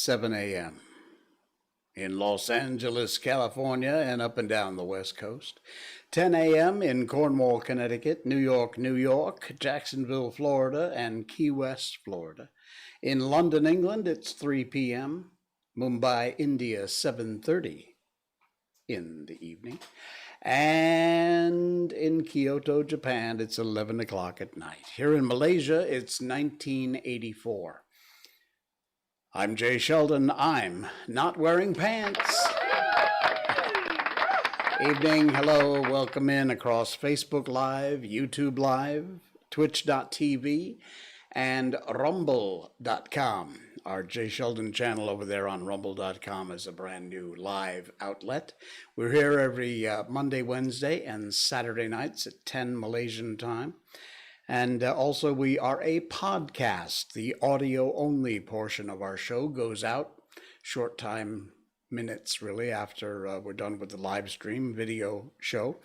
7 a.m. in Los Angeles, California, and up and down the West Coast. 10 a.m. in Cornwall, Connecticut, New York, New York, Jacksonville, Florida, and Key West, Florida. In London, England, it's 3 p.m. Mumbai, India, 7:30 in the evening. And in Kyoto, Japan, it's 11 o'clock at night. Here in Malaysia, it's 1984. I'm Jay Sheldon. I'm not wearing pants. Evening, hello, welcome in across Facebook Live, YouTube Live, Twitch.tv, and Rumble.com. Our Jay Sheldon channel over there on Rumble.com is a brand new live outlet. We're here every Monday, Wednesday, and Saturday nights at 10 Malaysian time. And also we are a podcast. The audio-only portion of our show goes out short time, minutes really, after we're done with the live stream video show.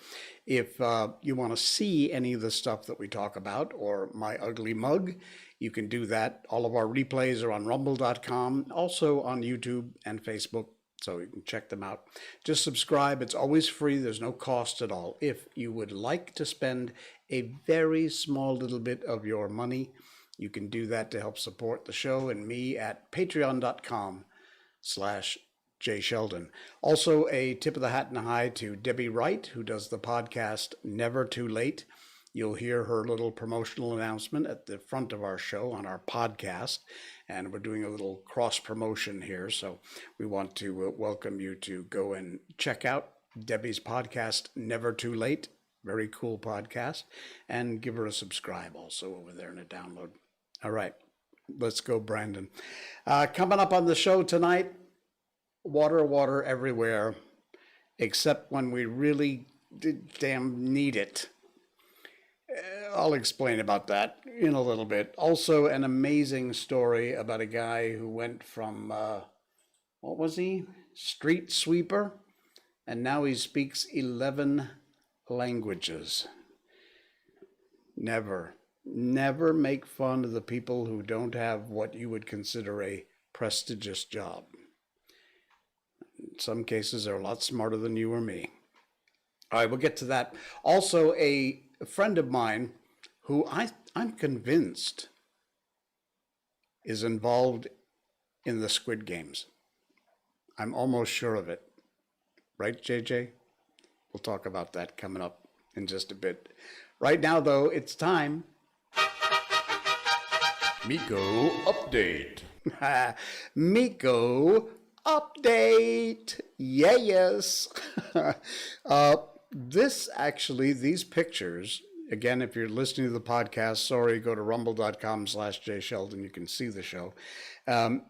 If you want to see any of the stuff that we talk about or my ugly mug, you can do that. All of our replays are on rumble.com, also on YouTube and Facebook, so you can check them out. Just subscribe. It's always free. There's no cost at all. If you would like to spend a very small little bit of your money, you can do that to help support the show and me at patreon.com/Jay Sheldon. Also, a tip of the hat and a hi to Debbie Wright, who does the podcast Never Too Late. You'll hear her little promotional announcement at the front of our show on our podcast, and we're doing a little cross promotion here, so we want to welcome you to go and check out Debbie's podcast Never Too Late. Very cool podcast, and give her a subscribe also over there in a download. All right, let's go, Brandon. Coming up on the show tonight, water everywhere, except when we really damn need it. I'll explain about that in a little bit. Also, an amazing story about a guy who went from, what was he? Street sweeper, and now he speaks 11 languages. Never make fun of the people who don't have what you would consider a prestigious job. In some cases, they're a lot smarter than you or me. All right, we'll get to that. Also, a friend of mine who I'm convinced is involved in the Squid Games. I'm almost sure of it. Right, JJ? We'll talk about that coming up in just a bit. Right now, though, it's time. Miko Update. Miko Update. Yes. These pictures, again, if you're listening to the podcast, sorry, go to rumble.com/Jay Sheldon. You can see the show.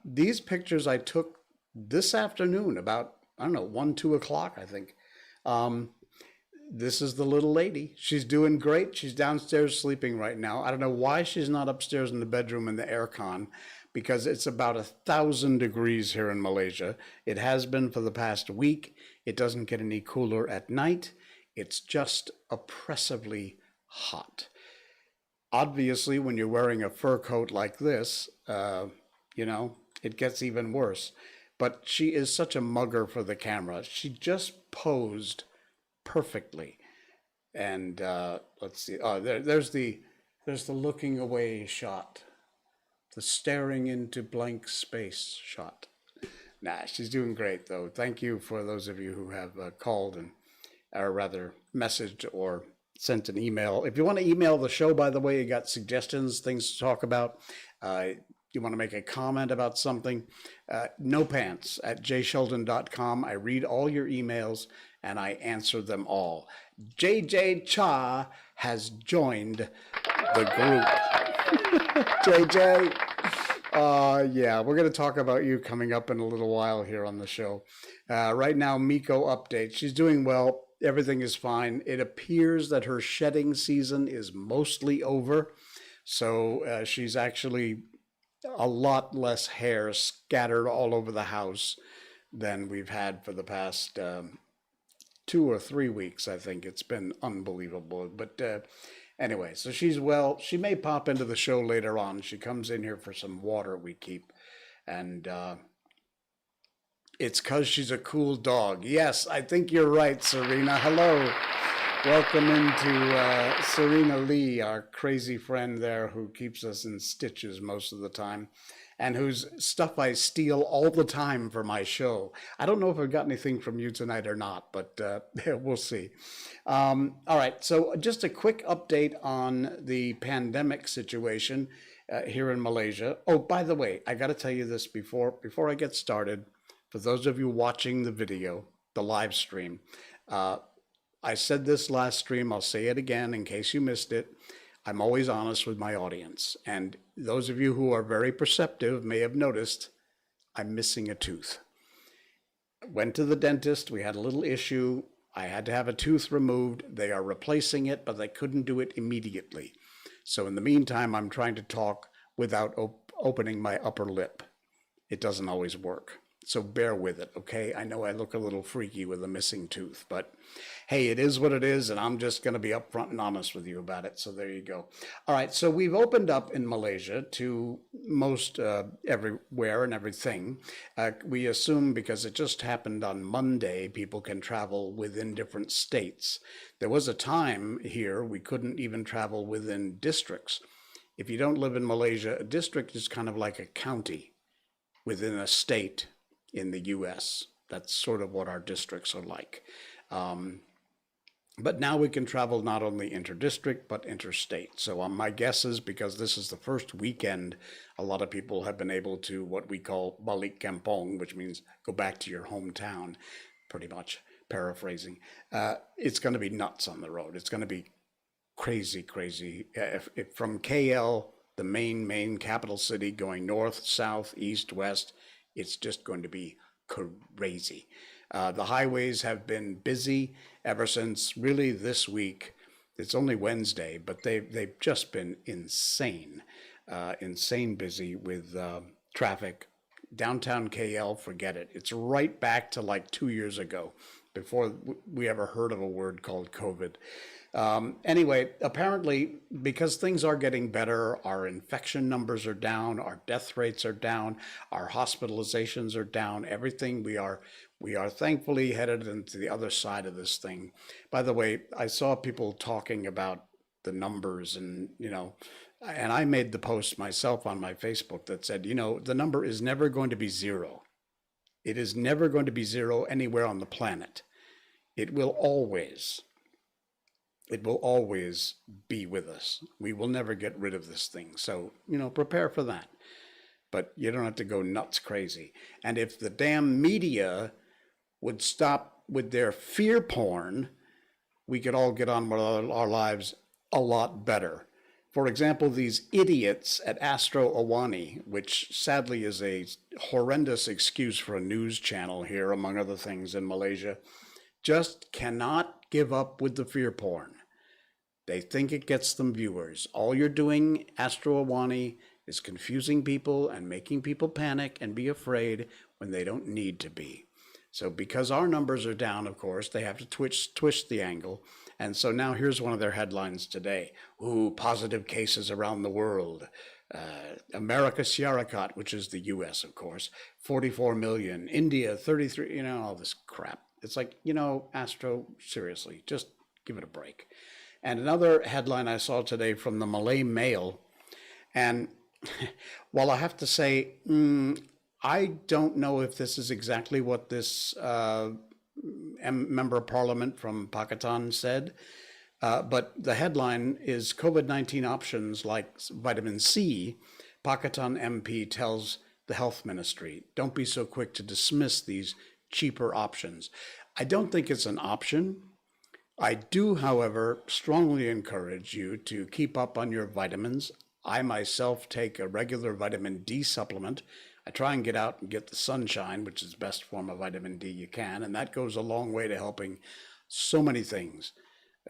These pictures I took this afternoon about, 1, 2 o'clock, I think. This is the little lady. She's doing great. She's downstairs sleeping right now. I don't know why she's not upstairs in the bedroom in the aircon, because it's about 1,000 degrees here in Malaysia. It has been for the past week. It doesn't get any cooler at night. It's just oppressively hot. Obviously, when you're wearing a fur coat like this, it gets even worse. But she is such a mugger for the camera. She just posed perfectly. And let's see. Oh, there's the looking away shot. The staring into blank space shot. Nah, she's doing great, though. Thank you for those of you who have called or rather messaged or sent an email. If you want to email the show, by the way, you got suggestions, things to talk about, you want to make a comment about something, NoPants@jaysheldon.com. I read all your emails and I answer them all. JJ Cha has joined the group. JJ. Yeah, we're going to talk about you coming up in a little while here on the show. Right now, Miko Update. She's doing well. Everything is fine. It appears that her shedding season is mostly over. So she's actually a lot less hair scattered all over the house than we've had for the past 2 or 3 weeks. I think it's been unbelievable. But anyway, so she's well. She may pop into the show later on. She comes in here for some water we keep. And It's because she's a cool dog. Yes, I think you're right, Serena. Hello. Welcome into Serena Lee, our crazy friend there who keeps us in stitches most of the time and whose stuff I steal all the time for my show. I don't know if I've got anything from you tonight or not, but we'll see. All right, so just a quick update on the pandemic situation here in Malaysia. Oh, by the way, I got to tell you this before I get started. For those of you watching the video, the live stream, uh, I said this last stream, I'll say it again in case you missed it. I'm always honest with my audience. And those of you who are very perceptive may have noticed I'm missing a tooth. Went to the dentist, we had a little issue. I had to have a tooth removed. They are replacing it, but they couldn't do it immediately. So in the meantime, I'm trying to talk without opening my upper lip. It doesn't always work. So bear with it, okay? I know I look a little freaky with a missing tooth, but hey, it is what it is, and I'm just going to be upfront and honest with you about it. So there you go. All right, so we've opened up in Malaysia to most everywhere and everything. We assume because it just happened on Monday, people can travel within different states. There was a time here we couldn't even travel within districts. If you don't live in Malaysia, a district is kind of like a county within a state in the US. That's sort of what our districts are like. But now we can travel not only interdistrict, but interstate. So my guess is because this is the first weekend, a lot of people have been able to what we call balik kampong, which means go back to your hometown, pretty much paraphrasing. It's going to be nuts on the road. It's going to be crazy, crazy. If from KL, the main capital city, going north, south, east, west, it's just going to be crazy. The highways have been busy ever since really this week. It's only Wednesday, but they've just been insane, insane busy with traffic. Downtown KL, forget it. It's right back to like 2 years ago, before we ever heard of a word called COVID. Anyway, apparently, because things are getting better, our infection numbers are down, our death rates are down, our hospitalizations are down, everything we are thankfully headed into the other side of this thing. By the way, I saw people talking about the numbers and I made the post myself on my Facebook that said, the number is never going to be zero. It is never going to be zero anywhere on the planet. It will always be with us. We will never get rid of this thing. So, prepare for that. But you don't have to go nuts crazy. And if the damn media would stop with their fear porn, we could all get on with our lives a lot better. For example, these idiots at Astro Awani, which sadly is a horrendous excuse for a news channel here, among other things in Malaysia, just cannot give up with the fear porn. They think it gets them viewers. All you're doing, Astro Awani, is confusing people and making people panic and be afraid when they don't need to be. So because our numbers are down, of course, they have to twist the angle. And so now here's one of their headlines today. Ooh, positive cases around the world. America Syarikat, which is the US, of course, 44 million. India, 33, all this crap. It's like, Astro, seriously, just give it a break. And another headline I saw today from the Malay Mail, and while I have to say, I don't know if this is exactly what this member of parliament from Pakistan said, but the headline is COVID-19 options like vitamin C. Pakistan MP tells the health ministry, don't be so quick to dismiss these cheaper options. I don't think it's an option. I do, however, strongly encourage you to keep up on your vitamins. I myself take a regular vitamin D supplement. I try and get out and get the sunshine, which is the best form of vitamin D you can, and that goes a long way to helping so many things.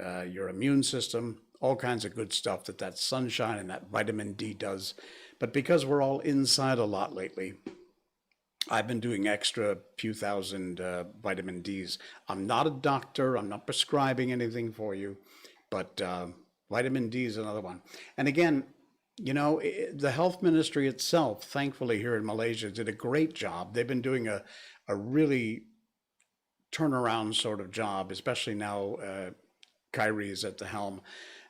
Your immune system, all kinds of good stuff that sunshine and that vitamin D does. But because we're all inside a lot lately, I've been doing extra few thousand vitamin Ds. I'm not a doctor. I'm not prescribing anything for you, but vitamin D is another one. And again, the health ministry itself, thankfully here in Malaysia, did a great job. They've been doing a a really turnaround sort of job, especially now Kyrie is at the helm.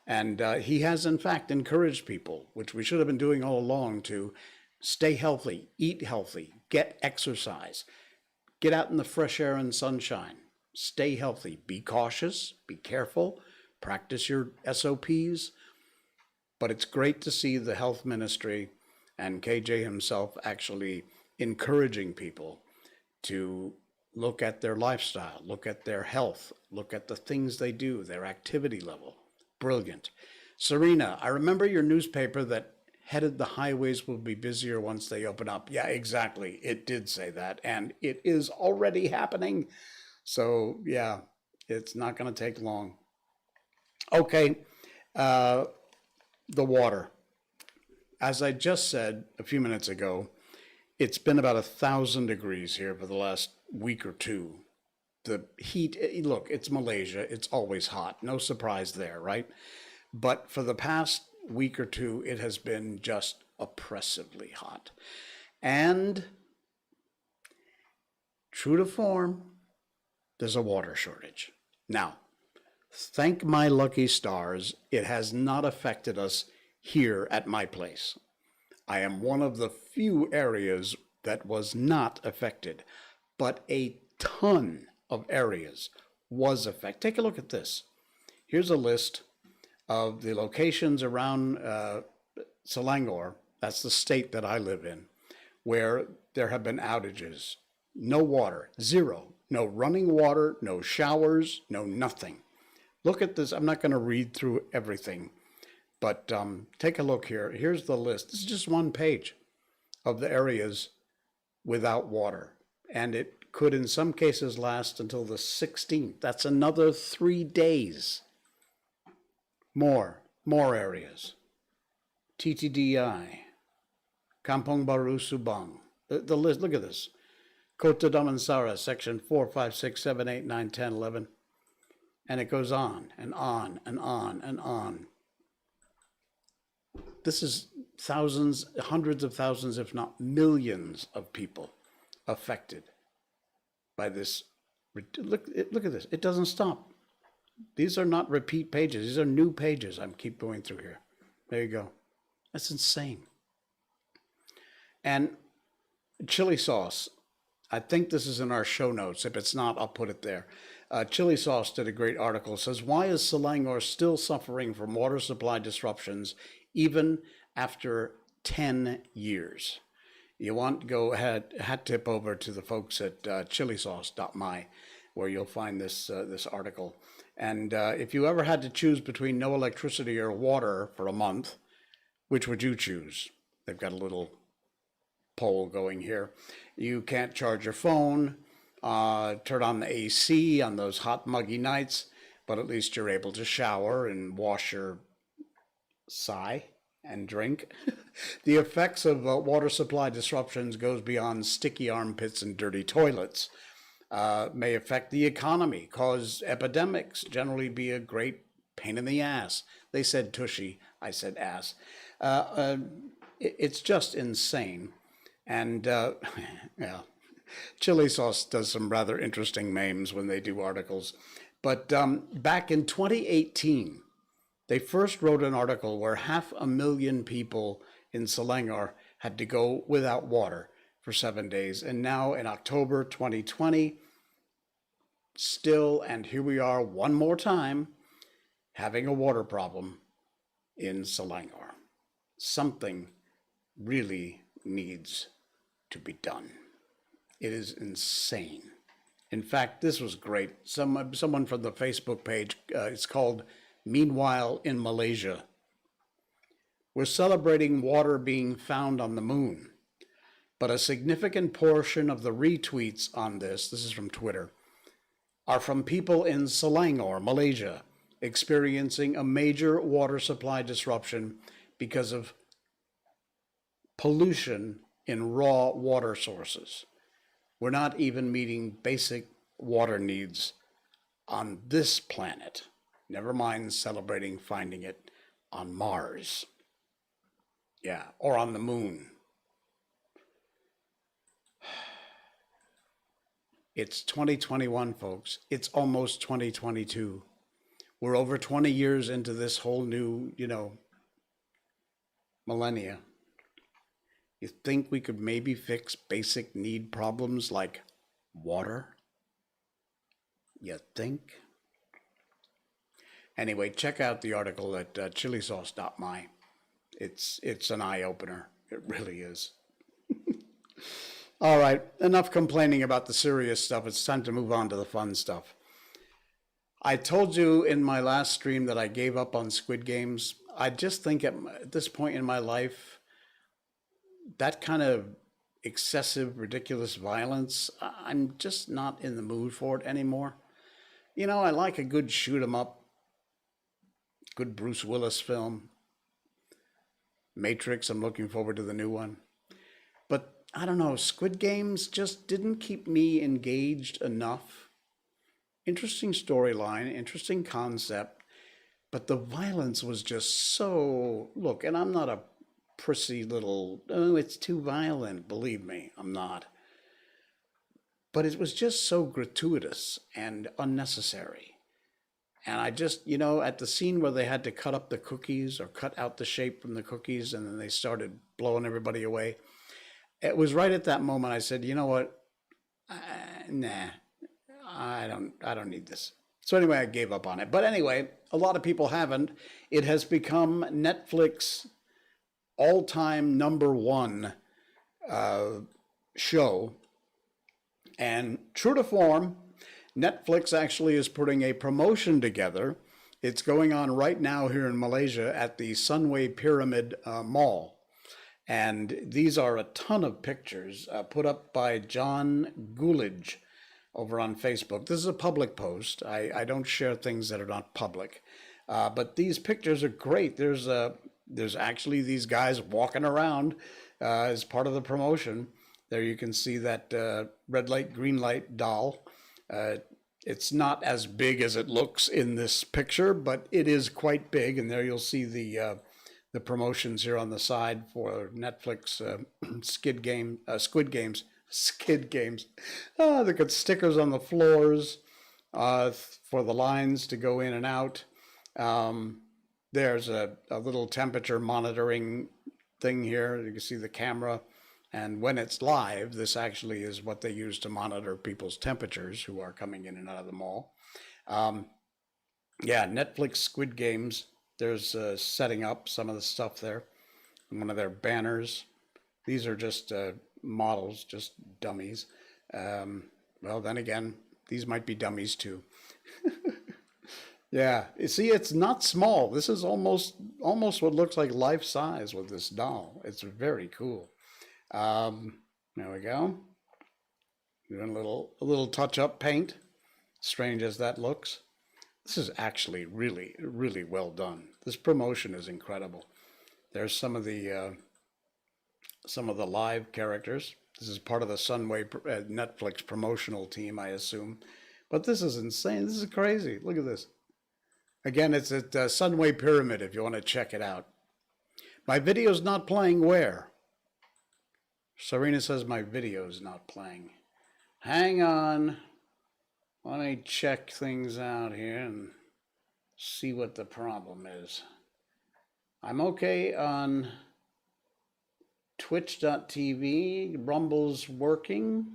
And he has, in fact, encouraged people, which we should have been doing all along, to stay healthy, eat healthy, get exercise, get out in the fresh air and sunshine, stay healthy, be cautious, be careful, practice your SOPs. But it's great to see the health ministry and KJ himself actually encouraging people to look at their lifestyle, look at their health, look at the things they do, their activity level. Brilliant. Serena, I remember your newspaper that headed the highways will be busier once they open up. Yeah, exactly. It did say that, and it is already happening. So, yeah, it's not going to take long. Okay, the water. As I just said a few minutes ago, it's been about 1,000 degrees here for the last week or two. The heat, look, it's Malaysia. It's always hot. No surprise there, right? But for the past week or two, it has been just oppressively hot. And true to form, there's a water shortage. Now, thank my lucky stars, it has not affected us here at my place. I am one of the few areas that was not affected, but a ton of areas was affected. Take a look at this. Here's a list of the locations around Selangor, that's the state that I live in, where there have been outages. No water, zero. No running water, no showers, no nothing. Look at this. I'm not going to read through everything, but take a look here. Here's the list. This is just one page of the areas without water. And it could, in some cases, last until the 16th. That's another 3 days. More areas. TTDI, Kampong Baru, Subang. The list, look at this. Kota Damansara, section 4, 5, 6, 7, 8, 9, 10, 11. And it goes on and on and on and on. This is thousands, hundreds of thousands, if not millions of people affected by this. Look at this. It doesn't stop. These are not repeat pages. These are new pages. I keep going through here. There you go. That's insane. And chili sauce. I think this is in our show notes. If it's not, I'll put it there. Chili Sauce did a great article. It says, why is Selangor still suffering from water supply disruptions even after 10 years? You want to go ahead, hat tip over to the folks at chilisauce.my, where you'll find this article. And if you ever had to choose between no electricity or water for a month, which would you choose? They've got a little poll going here. You can't charge your phone, turn on the AC on those hot, muggy nights, but at least you're able to shower and wash your sigh and drink. The effects of water supply disruptions goes beyond sticky armpits and dirty toilets. May affect the economy, cause epidemics, generally be a great pain in the ass. They said tushy, I said ass. It's just insane. And yeah, Chili Sauce does some rather interesting memes when they do articles. But back in 2018, they first wrote an article where 500,000 people in Selangor had to go without water for 7 days. And now in October 2020, still, and here we are one more time, having a water problem in Selangor. Something really needs to be done. It is insane. In fact, this was great. Someone from the Facebook page, it's called Meanwhile in Malaysia. We're celebrating water being found on the moon, but a significant portion of the retweets on this is from Twitter, are from people in Selangor, Malaysia, experiencing a major water supply disruption because of pollution in raw water sources. We're not even meeting basic water needs on this planet, never mind celebrating finding it on Mars. Yeah, or on the moon. It's 2021, folks. It's almost 2022. We're over 20 years into this whole new, millennia. You think we could maybe fix basic need problems like water? You think? Anyway, check out the article at chilisauce.my. It's an eye opener. It really is. All right, enough complaining about the serious stuff. It's time to move on to the fun stuff. I told you in my last stream that I gave up on Squid Games. I just think at this point in my life, that kind of excessive, ridiculous violence, I'm just not in the mood for it anymore. I like a good shoot 'em up, good Bruce Willis film. Matrix, I'm looking forward to the new one. But I don't know, Squid Games just didn't keep me engaged enough. Interesting storyline, interesting concept, but the violence was just so, look, and I'm not a prissy little, oh, it's too violent, believe me, I'm not. But it was just so gratuitous and unnecessary. And I just, at the scene where they had to cut up the cookies or cut out the shape from the cookies and then they started blowing everybody away, it was right at that moment I said, you know what, nah, I don't need this. So anyway, I gave up on it. But anyway, a lot of people haven't. It has become Netflix all-time #1 show. And true to form, Netflix actually is putting a promotion together. It's going on right now here in Malaysia at the Sunway Pyramid Mall. And these are a ton of pictures put up by John Coolidge over on Facebook. This is a public post. I don't share things that are not public. But these pictures are great. There's actually these guys walking around as part of the promotion. There you can see that red light, green light doll. It's not as big as it looks in this picture, but it is quite big. And there you'll see the promotions here on the side for Netflix Squid Games. Skid Games. They got stickers on the floors for the lines to go in and out. There's a little temperature monitoring thing here. You can see the camera. And when it's live, this actually is what they use to monitor people's temperatures who are coming in and out of the mall. Netflix Squid Games. There's setting up some of the stuff there. One of their banners. These are just models, just dummies. Well, then again, these might be dummies too. Yeah, you see, it's not small. This is almost what looks like life size with this doll. It's very cool. There we go. Doing a little touch-up paint. Strange as that looks. This is actually really, really well done. This promotion is incredible. There's some of the live characters. This is part of the Sunway Netflix promotional team, I assume. But this is insane. This is crazy. Look at this. Again, it's at Sunway Pyramid if you want to check it out. My video's not playing where? Serena says my video's not playing. Hang on. Let me check things out here and see what the problem is. I'm okay on Twitch.tv. Rumble's working.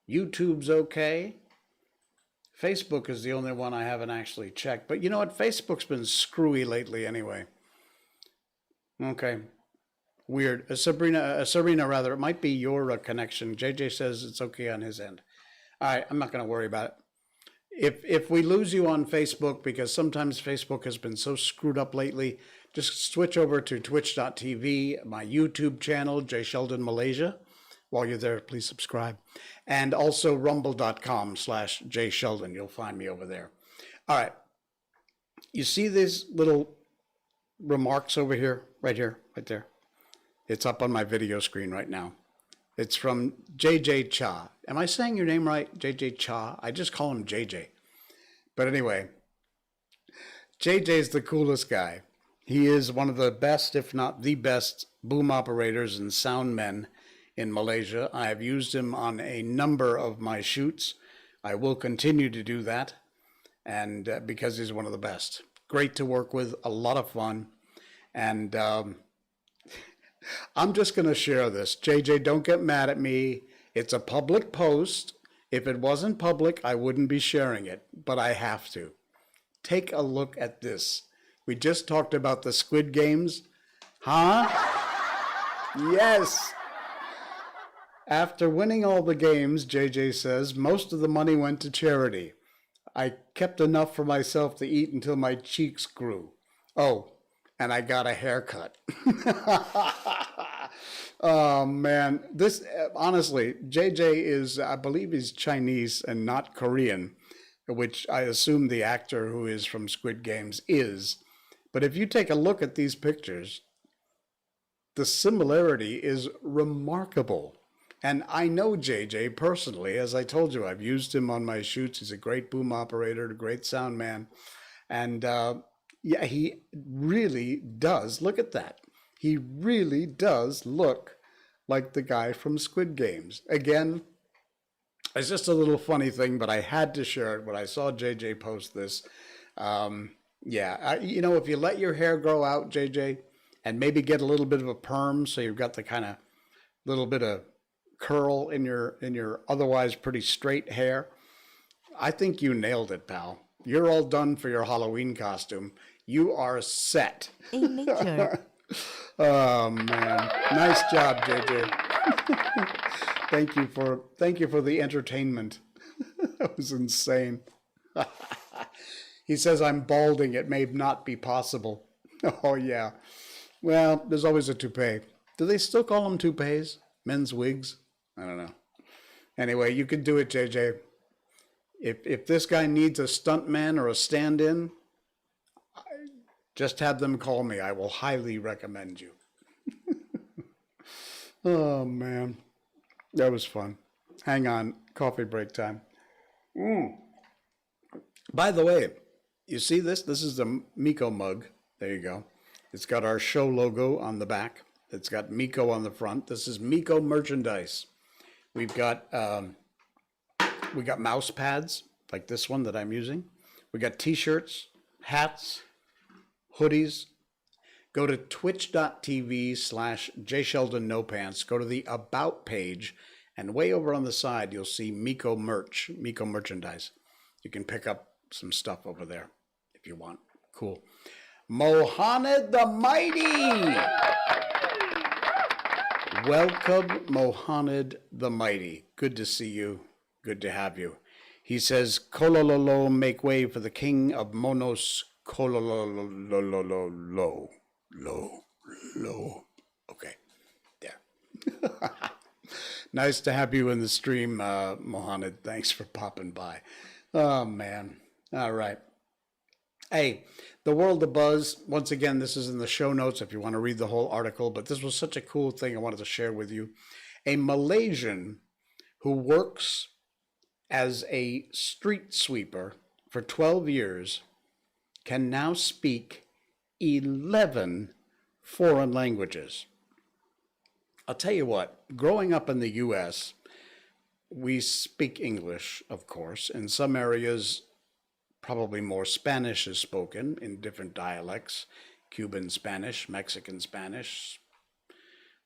YouTube's okay. Facebook is the only one I haven't actually checked. But you know what? Facebook's been screwy lately anyway. Okay. Weird. Serena, it might be your connection. JJ says it's okay on his end. All right, I'm not going to worry about it. If we lose you on Facebook, because sometimes Facebook has been so screwed up lately, just switch over to twitch.tv, my YouTube channel, J Sheldon Malaysia. While you're there, please subscribe. And also rumble.com/J Sheldon. You'll find me over there. All right. You see these little remarks over here, right there. It's up on my video screen right now. It's from JJ Cha. Am I saying your name right? JJ Cha? I just call him JJ. But anyway, JJ's the coolest guy. He is one of the best, if not the best, boom operators and sound men in Malaysia. I have used him on a number of my shoots. I will continue to do that, and because he's one of the best. Great to work with, a lot of fun, and I'm just going to share this. JJ, don't get mad at me. It's a public post. If it wasn't public, I wouldn't be sharing it, but I have to. Take a look at this. We just talked about the Squid Games. Huh? Yes. After winning all the games, JJ says, most of the money went to charity. I kept enough for myself to eat until my cheeks grew. Oh, and I got a haircut. Oh, man. This, honestly, JJ is, I believe he's Chinese and not Korean, which I assume the actor who is from Squid Games is. But if you take a look at these pictures, the similarity is remarkable. And I know JJ personally. As I told you, I've used him on my shoots. He's a great boom operator, a great sound man. And yeah, he really does. Look at that. He really does look like the guy from Squid Games. Again, it's just a little funny thing, but I had to share it when I saw JJ post this. Yeah, you know, if you let your hair grow out, JJ, and maybe get a little bit of a perm, so you've got the kind of little bit of curl in your otherwise pretty straight hair, I think you nailed it, pal. You're all done for your Halloween costume. You are set. A major. Oh man, nice job, JJ. Thank you for the entertainment. That was insane. He says I'm balding. It may not be possible. Oh yeah. Well, there's always a toupee. Do they still call them toupees? Men's wigs? I don't know. Anyway, you can do it, JJ. If this guy needs a stuntman or a stand-in, just have them call me. I will highly recommend you. Oh, man. That was fun. Hang on. Coffee break time. By the way, you see this? This is the Miko mug. There you go. It's got our show logo on the back. It's got Miko on the front. This is Miko merchandise. We've got mouse pads like this one that I'm using. We got t-shirts, hats, hoodies. Go to twitch.tv/JSheldonNoPants. Go to the About page, and way over on the side, you'll see Miko merch, Miko merchandise. You can pick up some stuff over there if you want. Cool. Mohammed the Mighty! Welcome, Mohammed the Mighty. Good to see you. Good to have you. He says, Kolololo, make way for the king of Monos. Kolololo. Low. Okay, there. Nice to have you in the stream, Mohammed. Thanks for popping by. Oh, man. All right. Hey, the World of Buzz, once again, this is in the show notes if you want to read the whole article, but this was such a cool thing I wanted to share with you. A Malaysian who works as a street sweeper for 12 years can now speak 11 foreign languages. I'll tell you what, growing up in the U.S., we speak English, of course. In some areas, probably more Spanish is spoken in different dialects. Cuban Spanish, Mexican Spanish,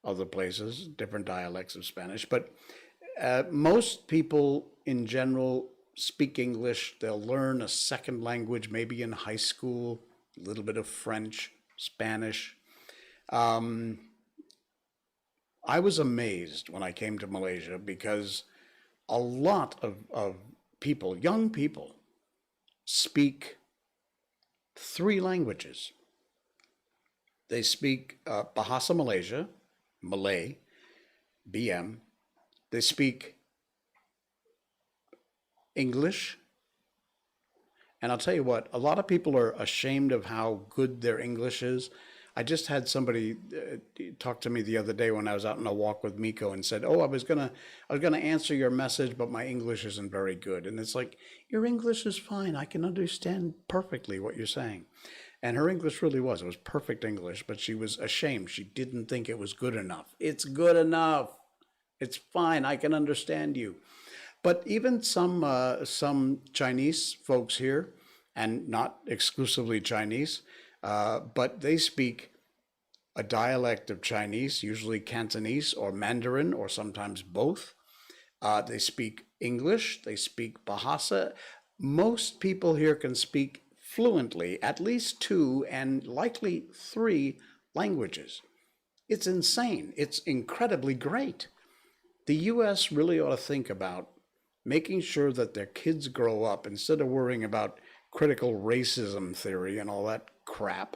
other places, different dialects of Spanish. But most people in general speak English. They'll learn a second language, maybe in high school, a little bit of French, Spanish. I was amazed when I came to Malaysia because a lot of people, young people, speak 3 languages. They speak Bahasa Malaysia, Malay, BM. They speak English. And I'll tell you what, a lot of people are ashamed of how good their English is. I just had somebody talk to me the other day when I was out on a walk with Miko and said, "Oh, I was gonna answer your message, but my English isn't very good." And it's like, your English is fine. I can understand perfectly what you're saying. And her English really was. It was perfect English, but she was ashamed. She didn't think it was good enough. It's good enough. It's fine. I can understand you. But even some Chinese folks here, and not exclusively Chinese, but they speak a dialect of Chinese, usually Cantonese or Mandarin, or sometimes both. They speak English, they speak Bahasa. Most people here can speak fluently at least two and likely three languages. It's insane. It's incredibly great. The US really ought to think about making sure that their kids grow up instead of worrying about critical racism theory and all that crap.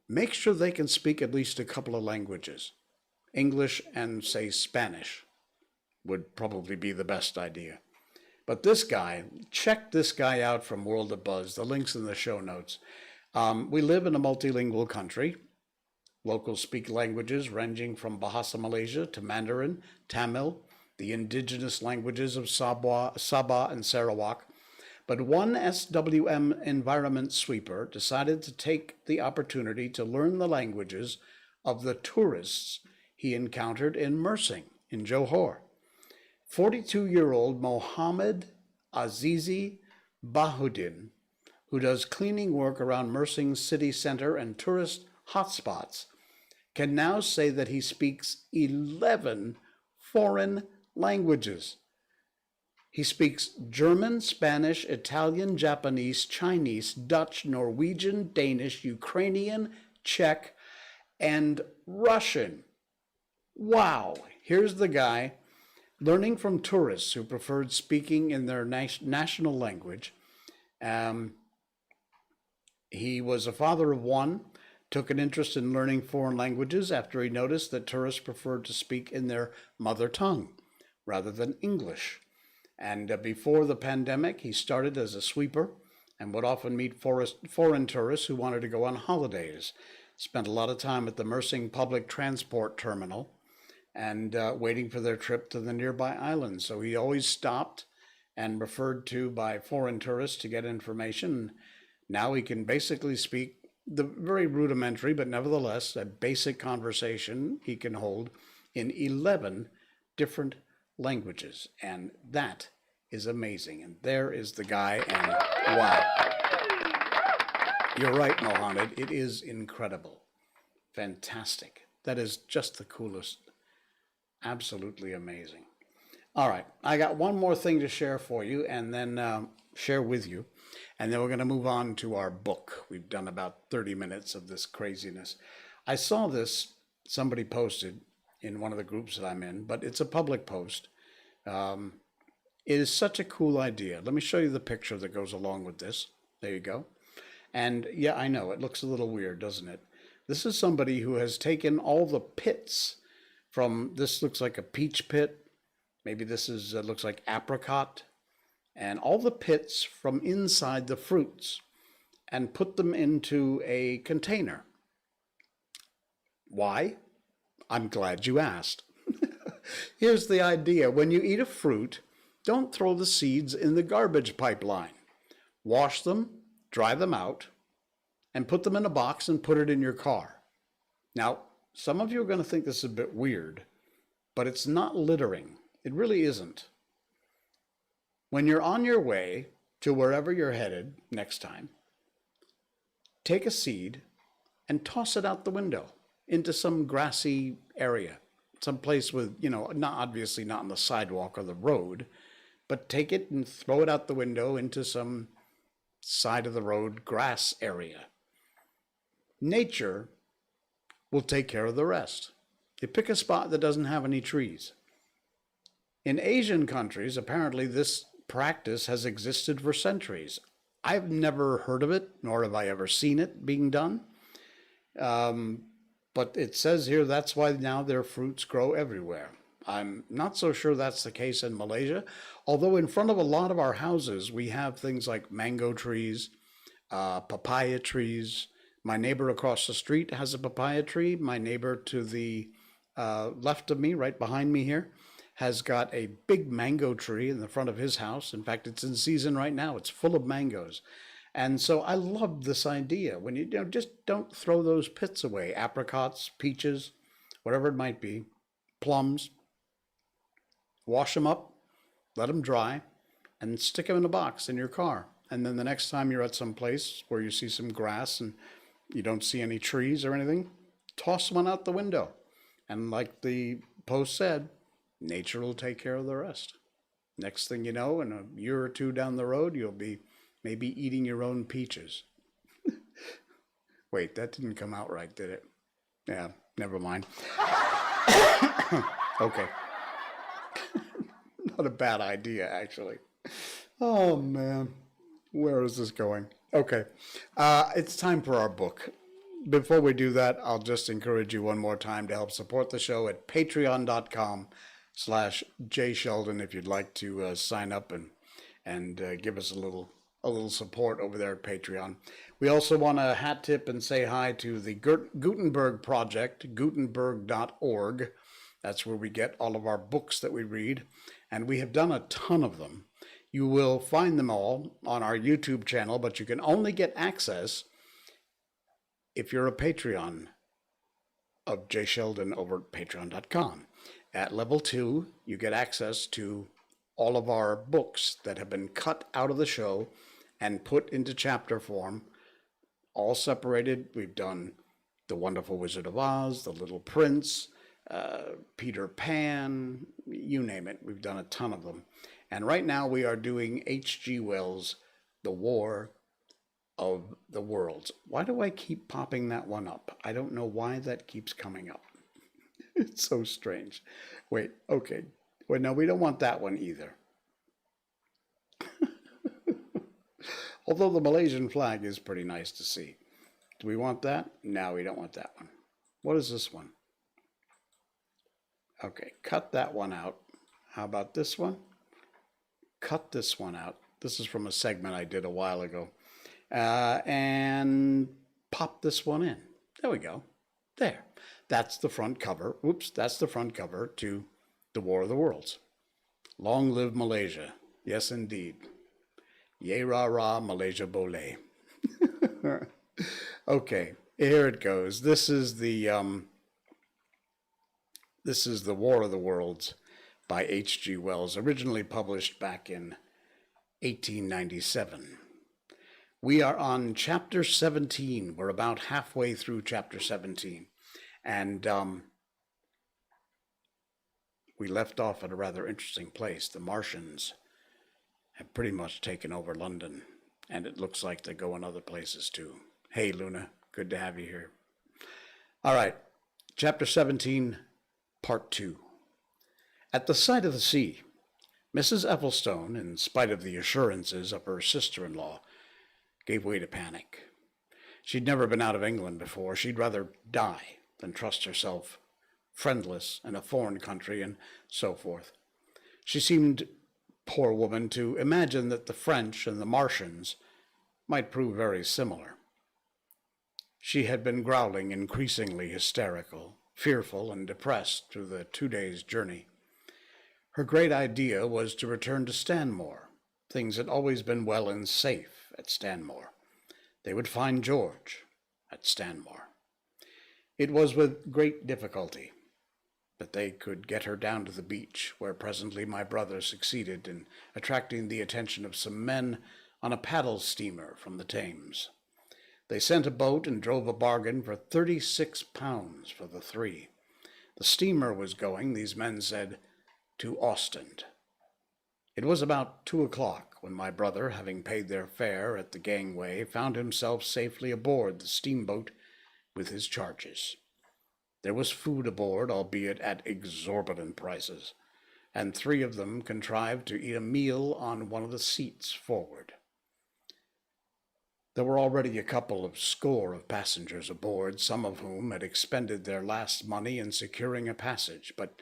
Make sure they can speak at least a couple of languages. English and, say, Spanish would probably be the best idea. But this guy, check this guy out from World of Buzz. The link's in the show notes. We live in a multilingual country. Locals speak languages ranging from Bahasa Malaysia to Mandarin, Tamil, the indigenous languages of Sabah and Sarawak. But one SWM environment sweeper decided to take the opportunity to learn the languages of the tourists he encountered in Mersing, in Johor. 42-year-old Mohammed Azizi Bahuddin, who does cleaning work around Mersing city center and tourist hotspots, can now say that he speaks 11 foreign languages. He speaks German, Spanish, Italian, Japanese, Chinese, Dutch, Norwegian, Danish, Ukrainian, Czech, and Russian. Wow, here's the guy learning from tourists who preferred speaking in their national language. He was a father of one, took an interest in learning foreign languages after he noticed that tourists preferred to speak in their mother tongue rather than English. And before the pandemic, he started as a sweeper and would often meet foreign tourists who wanted to go on holidays. Spent a lot of time at the Mersing public transport terminal and waiting for their trip to the nearby islands. So he always stopped and referred to by foreign tourists to get information. Now he can basically speak the very rudimentary, but nevertheless a basic conversation he can hold in 11 different languages. And that is amazing. And there is the guy, and wow. You're right, Mohammed. It is incredible. Fantastic. That is just the coolest. Absolutely amazing. All right, I got one more thing to share for you and then share with you. And then we're going to move on to our book. We've done about 30 minutes of this craziness. I saw this, somebody posted in one of the groups that I'm in, but it's a public post. It is such a cool idea. Let me show you the picture that goes along with this. There you go. And yeah, I know, it looks a little weird, doesn't it? This is somebody who has taken all the pits from, this looks like a peach pit. Maybe this is looks like apricot. And all the pits from inside the fruits and put them into a container. Why? I'm glad you asked. Here's the idea. When you eat a fruit, don't throw the seeds in the garbage pipeline. Wash them, dry them out, and put them in a box and put it in your car. Now, some of you are going to think this is a bit weird, but it's not littering. It really isn't. When you're on your way to wherever you're headed next time, take a seed and toss it out the window into some grassy area, some place with, not obviously not on the sidewalk or the road, but take it and throw it out the window into some side of the road grass area. Nature will take care of the rest. You pick a spot that doesn't have any trees. In Asian countries, apparently this practice has existed for centuries. I've never heard of it, nor have I ever seen it being done. But it says here that's why now their fruits grow everywhere. I'm not so sure that's the case in Malaysia, although in front of a lot of our houses, we have things like mango trees, papaya trees. My neighbor across the street has a papaya tree. My neighbor to the left of me, right behind me here, has got a big mango tree in the front of his house. In fact, it's in season right now. It's full of mangoes. And so I love this idea. When you just don't throw those pits away, apricots, peaches, whatever it might be. plums, wash them up, let them dry, and stick them in a box in your car. And then the next time you're at some place where you see some grass and you don't see any trees or anything, toss one out the window. And like the post said, nature will take care of the rest. Next thing you know, in a year or two down the road, you'll be maybe eating your own peaches. Wait, that didn't come out right, did it? Yeah, never mind. Okay. Not a bad idea, actually. Oh, man. Where is this going? Okay. It's time for our book. Before we do that, I'll just encourage you one more time to help support the show at patreon.com/jsheldon if you'd like to sign up and give us a little support over there at Patreon. We also want to hat tip and say hi to the Gutenberg Project, gutenberg.org. That's where we get all of our books that we read, and we have done a ton of them. You will find them all on our YouTube channel, but you can only get access if you're a Patreon of Jay Sheldon over at patreon.com. At level 2, you get access to all of our books that have been cut out of the show and put into chapter form, all separated. We've done The Wonderful Wizard of Oz, The Little Prince, Peter Pan, you name it. We've done a ton of them. And right now we are doing H.G. Wells' The War of the Worlds. Why do I keep popping that one up? I don't know why that keeps coming up. It's so strange. Wait, okay. Wait, no, we don't want that one either. Although the Malaysian flag is pretty nice to see. Do we want that? No, we don't want that one. What is this one? Okay, cut that one out. How about this one? Cut this one out. This is from a segment I did a while ago. And pop this one in. There we go. There. That's the front cover. Oops, that's the front cover to The War of the Worlds. Long live Malaysia. Yes, indeed. Ye ra ra, Malaysia Boleh. Okay, here it goes. This is the War of the Worlds by H.G. Wells, originally published back in 1897. We are on chapter 17. We're about halfway through chapter 17. And we left off at a rather interesting place. The Martians have pretty much taken over London, and it looks like they're going other places too. Hey, Luna, good to have you here. All right, chapter 17, part 2. At the sight of the sea, Mrs. Ethelstone, in spite of the assurances of her sister-in-law, gave way to panic. She'd never been out of England before. She'd rather die than trust herself friendless in a foreign country and so forth. She seemed, poor woman, to imagine that the French and the Martians might prove very similar. She had been growling, increasingly hysterical, fearful, and depressed through the 2 days' journey. Her great idea was to return to Stanmore. Things had always been well and safe at Stanmore. They would find George at Stanmore. It was with great difficulty that they could get her down to the beach, where presently my brother succeeded in attracting the attention of some men on a paddle steamer from the Thames. They sent a boat and drove a bargain for £36 for the three. The steamer was going, these men said, to Ostend. It was about 2 o'clock when my brother, having paid their fare at the gangway, found himself safely aboard the steamboat with his charges. There was food aboard, albeit at exorbitant prices, and 3 of them contrived to eat a meal on one of the seats forward. There were already a couple of score of passengers aboard, some of whom had expended their last money in securing a passage, but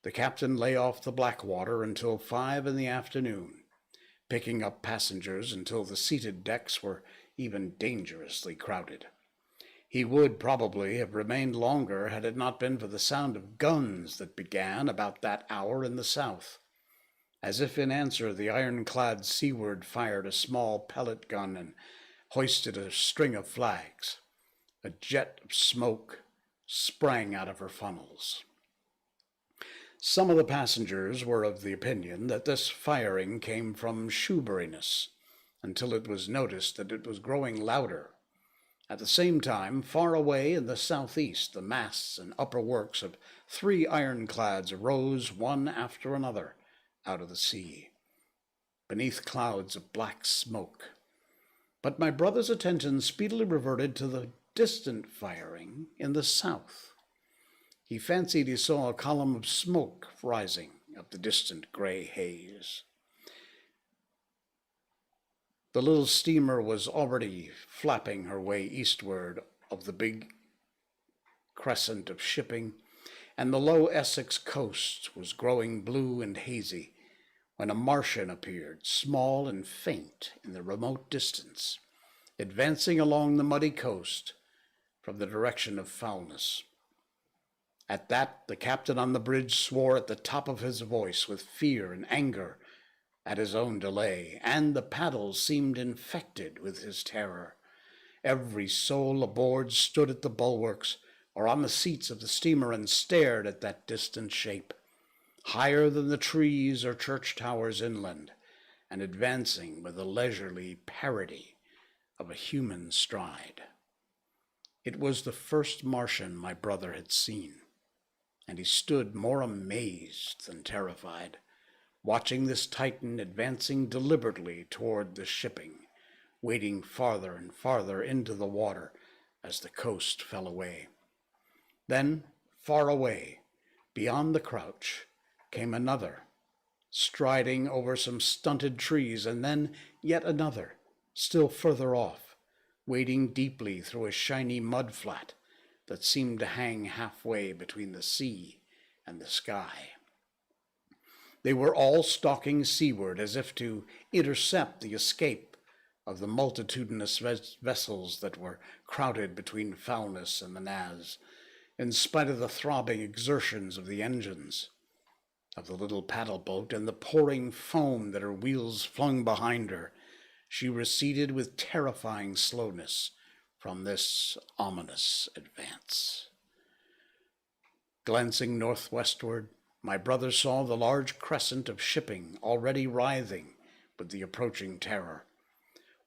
the captain lay off the Blackwater until 5 in the afternoon, picking up passengers until the seated decks were even dangerously crowded. He would probably have remained longer had it not been for the sound of guns that began about that hour in the south. As if in answer, the ironclad Seaward fired a small pellet gun and hoisted a string of flags. A jet of smoke sprang out of her funnels. Some of the passengers were of the opinion that this firing came from shoeburyness, until it was noticed that it was growing louder. At the same time, far away in the southeast, the masts and upper works of 3 ironclads rose one after another out of the sea, beneath clouds of black smoke. But my brother's attention speedily reverted to the distant firing in the south. He fancied he saw a column of smoke rising up the distant gray haze. The little steamer was already flapping her way eastward of the big crescent of shipping, and the low Essex coast was growing blue and hazy when a Martian appeared, small and faint in the remote distance, advancing along the muddy coast from the direction of Foulness. At that, the captain on the bridge swore at the top of his voice with fear and anger at his own delay, and the paddles seemed infected with his terror. Every soul aboard stood at the bulwarks or on the seats of the steamer and stared at that distant shape, higher than the trees or church towers inland, and advancing with the leisurely parody of a human stride. It was the first Martian my brother had seen, and he stood more amazed than terrified, watching this Titan advancing deliberately toward the shipping, wading farther and farther into the water as the coast fell away. Then, far away, beyond the crouch, came another, striding over some stunted trees, and then yet another, still further off, wading deeply through a shiny mud flat that seemed to hang halfway between the sea and the sky. They were all stalking seaward as if to intercept the escape of the multitudinous vessels that were crowded between Foulness and the Naz, in spite of the throbbing exertions of the engines of the little paddle boat and the pouring foam that her wheels flung behind her. She receded with terrifying slowness from this ominous advance. Glancing northwestward, my brother saw the large crescent of shipping already writhing with the approaching terror.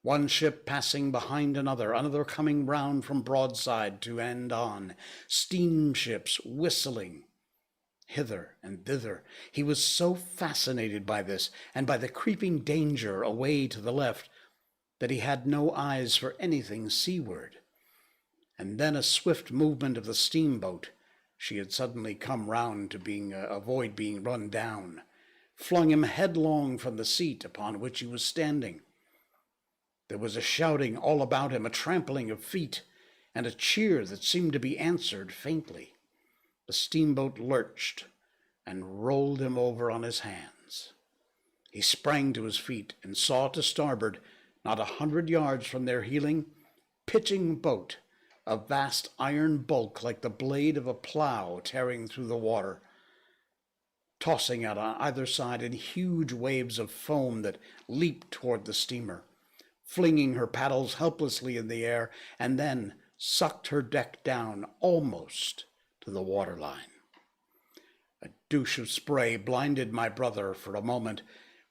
One ship passing behind another, another coming round from broadside to end on, steamships whistling hither and thither. He was so fascinated by this and by the creeping danger away to the left that he had no eyes for anything seaward. And then a swift movement of the steamboat, she had suddenly come round to avoid being run down, flung him headlong from the seat upon which he was standing. There was a shouting all about him, a trampling of feet, and a cheer that seemed to be answered faintly. The steamboat lurched and rolled him over on his hands. He sprang to his feet and saw to starboard, not 100 yards from their heeling, pitching boat, a vast iron bulk like the blade of a plow tearing through the water, tossing out on either side in huge waves of foam that leaped toward the steamer, flinging her paddles helplessly in the air, and then sucked her deck down almost to the waterline. A douche of spray blinded my brother for a moment.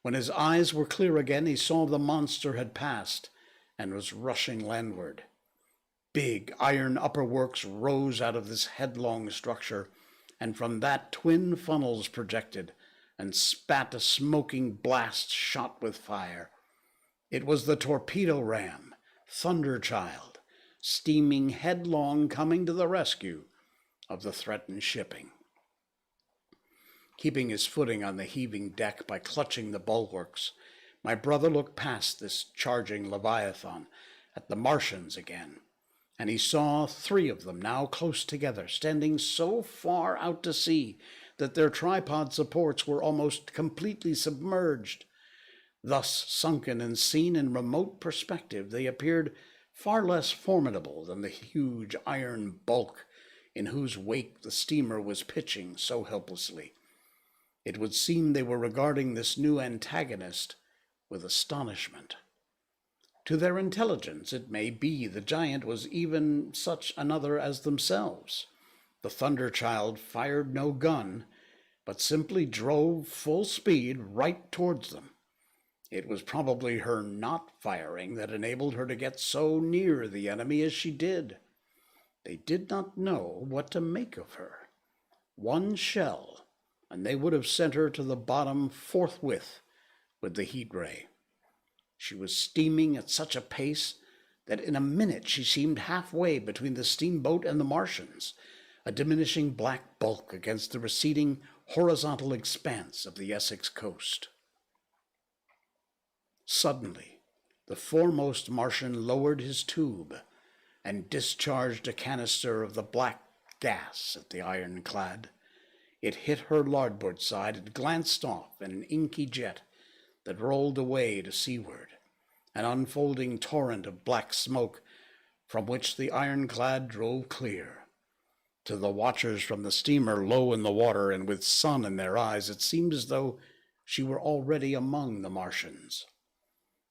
When his eyes were clear again, he saw the monster had passed and was rushing landward. Big iron upper works rose out of this headlong structure, and from that twin funnels projected and spat a smoking blast shot with fire. It was the torpedo ram, Thunderchild, steaming headlong, coming to the rescue of the threatened shipping. Keeping his footing on the heaving deck by clutching the bulwarks, my brother looked past this charging Leviathan at the Martians again, and he saw 3 of them now close together, standing so far out to sea that their tripod supports were almost completely submerged. Thus sunken and seen in remote perspective, they appeared far less formidable than the huge iron bulk in whose wake the steamer was pitching so helplessly. It would seem they were regarding this new antagonist with astonishment. To their intelligence, it may be, the giant was even such another as themselves. The Thunderchild fired no gun, but simply drove full speed right towards them. It was probably her not firing that enabled her to get so near the enemy as she did. They did not know what to make of her. One shell, and they would have sent her to the bottom forthwith with the heat ray. She was steaming at such a pace that in a minute she seemed halfway between the steamboat and the Martians, a diminishing black bulk against the receding horizontal expanse of the Essex coast. Suddenly, the foremost Martian lowered his tube and discharged a canister of the black gas at the ironclad. It hit her larboard side and glanced off in an inky jet that rolled away to seaward, an unfolding torrent of black smoke from which the ironclad drove clear. To the watchers from the steamer low in the water and with sun in their eyes, it seemed as though she were already among the Martians.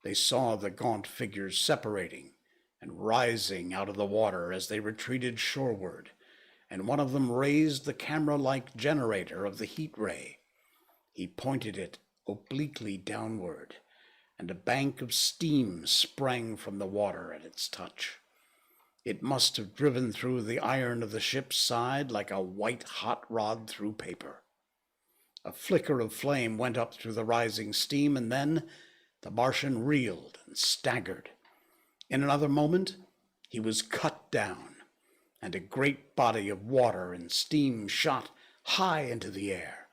They saw the gaunt figures separating and rising out of the water as they retreated shoreward, and one of them raised the camera-like generator of the heat ray. He pointed it obliquely downward, and a bank of steam sprang from the water at its touch. It must have driven through the iron of the ship's side like a white hot rod through paper. A flicker of flame went up through the rising steam, and then the Martian reeled and staggered. In another moment, he was cut down, and a great body of water and steam shot high into the air.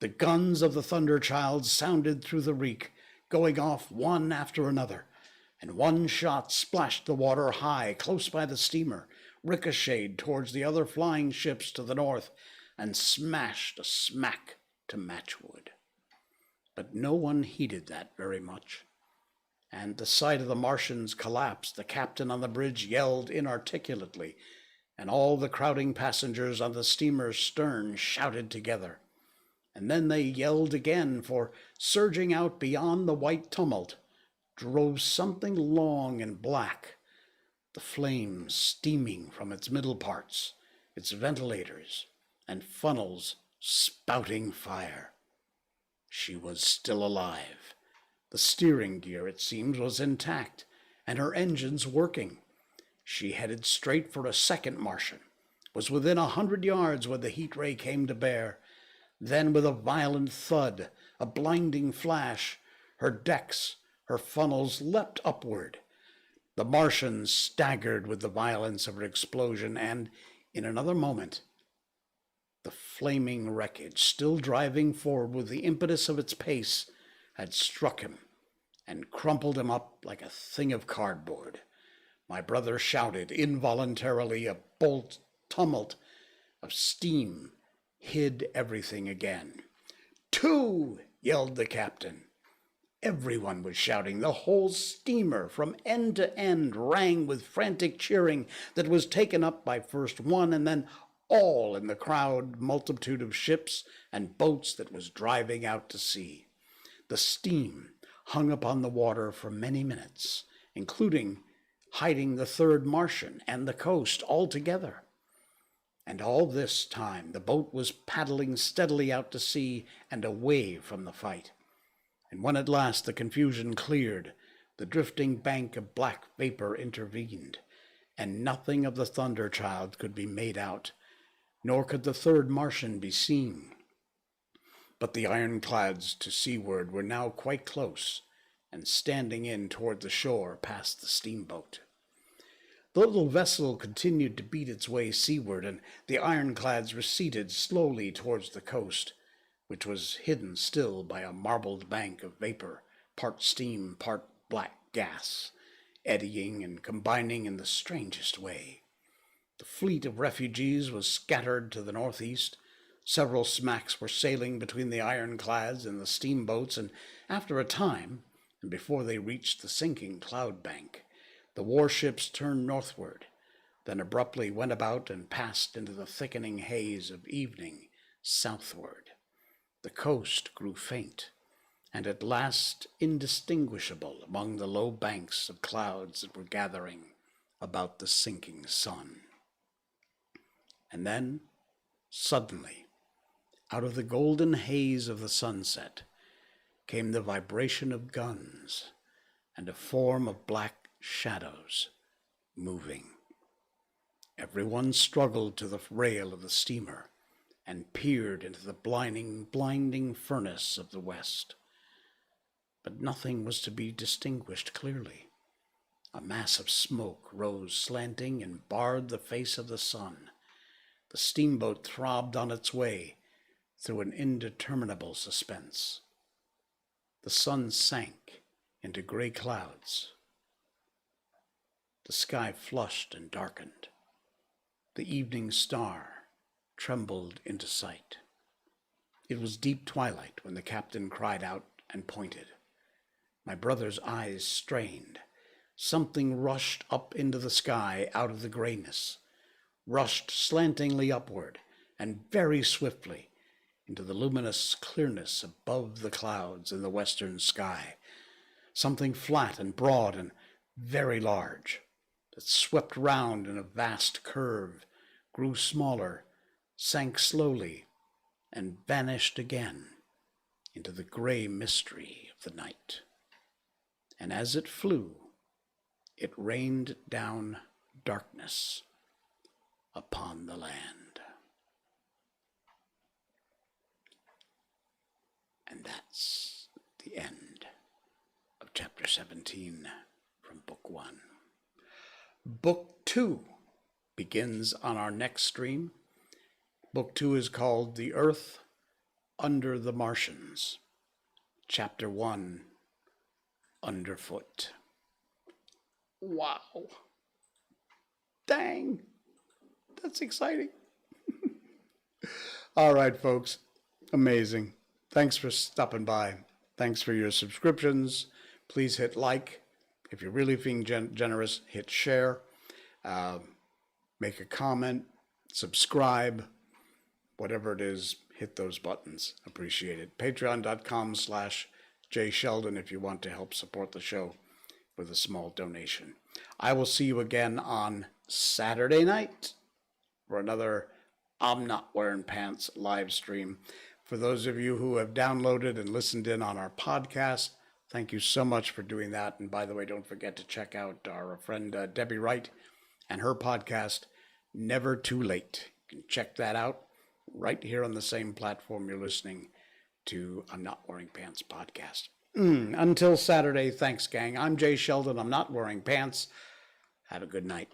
The guns of the Thunderchild sounded through the reek, going off one after another, and one shot splashed the water high close by the steamer, ricocheted towards the other flying ships to the north, and smashed a smack to matchwood. But no one heeded that very much. And the sight of the Martians collapsed. The captain on the bridge yelled inarticulately, and all the crowding passengers on the steamer's stern shouted together. And then they yelled again, for surging out beyond the white tumult drove something long and black, the flames steaming from its middle parts, its ventilators and funnels spouting fire. She was still alive. The steering gear, it seemed, was intact, and her engines working. She headed straight for a second Martian, was within 100 yards when the heat ray came to bear. Then, with a violent thud, a blinding flash, her decks, her funnels leapt upward. The Martian staggered with the violence of her explosion, and in another moment, the flaming wreckage, still driving forward with the impetus of its pace, had struck him and crumpled him up like a thing of cardboard. My brother shouted involuntarily. A bolt tumult of steam hid everything again. "Two!" yelled the captain. Everyone was shouting. The whole steamer, from end to end, rang with frantic cheering that was taken up by first one and then all in the crowd multitude of ships and boats that was driving out to sea. The steam hung upon the water for many minutes, including hiding the third Martian and the coast altogether. And all this time the boat was paddling steadily out to sea and away from the fight. And when at last the confusion cleared, the drifting bank of black vapor intervened, and nothing of the Thunderchild could be made out, nor could the third Martian be seen. But the ironclads to seaward were now quite close, and standing in toward the shore past the steamboat. The little vessel continued to beat its way seaward, and the ironclads receded slowly towards the coast, which was hidden still by a marbled bank of vapor, part steam, part black gas, eddying and combining in the strangest way. The fleet of refugees was scattered to the northeast. Several smacks were sailing between the ironclads and the steamboats, and after a time, and before they reached the sinking cloud bank, the warships turned northward, then abruptly went about and passed into the thickening haze of evening southward. The coast grew faint, and at last indistinguishable among the low banks of clouds that were gathering about the sinking sun. And then, suddenly, Out of the golden haze of the sunset came the vibration of guns and a form of black shadows moving. Everyone struggled to the rail of the steamer and peered into the blinding furnace of the west. But nothing was to be distinguished clearly. A mass of smoke rose slanting and barred the face of the sun. The steamboat throbbed on its way through an indeterminable suspense. The sun sank into gray clouds. The sky flushed and darkened. The evening star trembled into sight. It was deep twilight when the captain cried out and pointed. My brother's eyes strained. Something rushed up into the sky out of the grayness, rushed slantingly upward and very swiftly into the luminous clearness above the clouds in the western sky. Something flat and broad and very large that swept round in a vast curve, grew smaller, sank slowly, and vanished again into the gray mystery of the night. And as it flew, it rained down darkness upon the land. And that's the end of chapter 17 from book 1. Book 2 begins on our next stream. Book 2 is called The Earth Under the Martians. Chapter 1, Underfoot. Wow. Dang. That's exciting. All right, folks. Amazing. Thanks for stopping by. Thanks for your subscriptions. Please hit like. If you're really being generous, hit share. Make a comment. Subscribe. Whatever it is, hit those buttons. Appreciate it. Patreon.com/JSheldon if you want to help support the show with a small donation. I will see you again on Saturday night for another I'm Not Wearing Pants live stream. For those of you who have downloaded and listened in on our podcast, thank you so much for doing that. And by the way, don't forget to check out our friend Debbie Wright and her podcast, Never Too Late. You can check that out right here on the same platform you're listening to I'm Not Wearing Pants podcast. Until Saturday, thanks, gang. I'm Jay Sheldon. I'm not wearing pants. Have a good night.